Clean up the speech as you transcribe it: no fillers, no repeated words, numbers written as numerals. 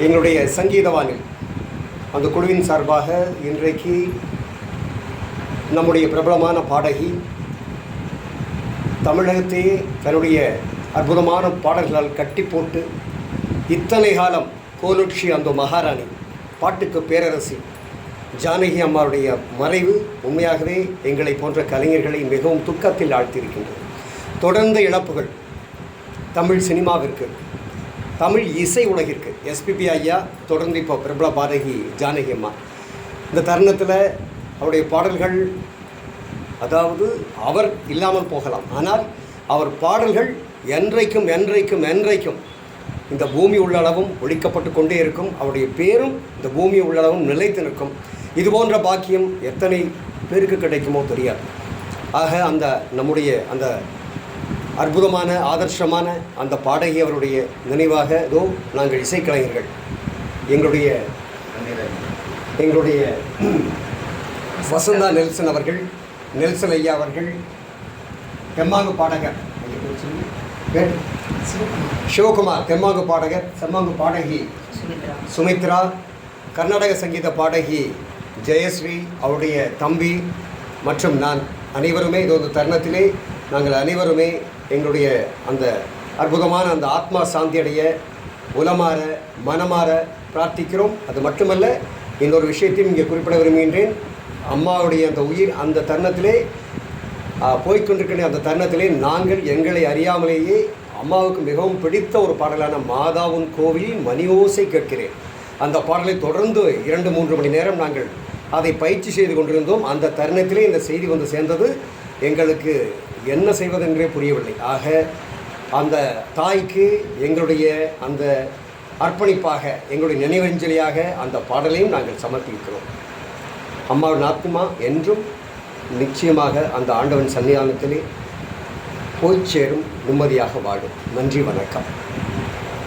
எங்களுடைய சங்கீதவானில் அந்த குழுவின் சார்பாக இன்றைக்கு நம்முடைய பிரபலமான பாடகி தமிழகத்தையே தன்னுடைய அற்புதமான பாடல்களால் கட்டி போட்டு இத்தனை காலம் கோலுட்சி அந்த மகாராணி பாட்டுக்கு பேரரசி ஜானகி அம்மாவுடைய மறைவு உண்மையாகவே எங்களை போன்ற கலைஞர்களை மிகவும் துக்கத்தில் ஆழ்த்தியிருக்கின்றது. தொடர்ந்த இழப்புகள் தமிழ் சினிமாவிற்கு, தமிழ் இசை உலகிற்கு. எஸ்பிபி ஐயா தொடர்ந்து இப்போ பிரபல பாடகி ஜானகி அம்மா. இந்த தருணத்தில் அவருடைய பாடல்கள், அதாவது அவர் இல்லாமல் போகலாம், ஆனால் அவர் பாடல்கள் என்றைக்கும் என்றைக்கும் என்றைக்கும் இந்த பூமி உள்ளளவும் ஒழிக்கப்பட்டு கொண்டே இருக்கும். அவருடைய பேரும் இந்த பூமி உள்ளளவும் நிலைத்து நிற்கும். இதுபோன்ற பாக்கியம் எத்தனை பேருக்கு கிடைக்குமோ தெரியாது. ஆக அந்த நம்முடைய அந்த அற்புதமான ஆதர்ஷமான அந்த பாடகி அவருடைய நினைவாக நாங்கள் இசைக்கலைஞர்கள் எங்களுடைய வசந்தா நெல்சன் அவர்கள், நெல்சன் ஐயா அவர்கள், தெம்மாங்கு பாடகர் சிவகுமார், தெம்மாங்கு பாடகர், செம்மாங்கு பாடகி சுமித்ரா, கர்நாடக சங்கீத பாடகி ஜெயஸ்ரீ, அவருடைய தம்பி மற்றும் நான் அனைவருமே இந்த தருணத்திலே நாங்கள் அனைவருமே எங்களுடைய அந்த அற்புதமான அந்த ஆத்மா சாந்தியடைய உலமாற மனமாற பிரார்த்திக்கிறோம். அது மட்டுமல்ல, இன்னொரு விஷயத்தையும் இங்கே குறிப்பிட விரும்புகின்றேன். அம்மாவுடைய அந்த உயிர் அந்த தருணத்திலே போய்கொண்டிருக்கிற அந்த தருணத்திலே நாங்கள் எங்களை அறியாமலேயே அம்மாவுக்கு மிகவும் பிடித்த ஒரு பாடலான மாதாவின் கோவிலில் மணியோசை கேட்கிறேன், அந்த பாடலை தொடர்ந்து 2-3 மணி நேரம் நாங்கள் அதை பயிற்சி செய்து கொண்டிருந்தோம். அந்த தருணத்திலே இந்த செய்தி வந்து சேர்ந்தது. எங்களுக்கு என்ன செய்வதென்றே புரியவில்லை. ஆக அந்த தாய்க்கு எங்களுடைய அந்த அர்ப்பணிப்பாக, எங்களுடைய நினைவஞ்சலியாக அந்த பாடலையும் நாங்கள் சமர்ப்பிக்கிறோம். அம்மாவின் ஆத்மா என்றும் நிச்சயமாக அந்த ஆண்டவன் சன்னிதானத்திலே போய் சேரும், நிம்மதியாக வாழும். நன்றி, வணக்கம்.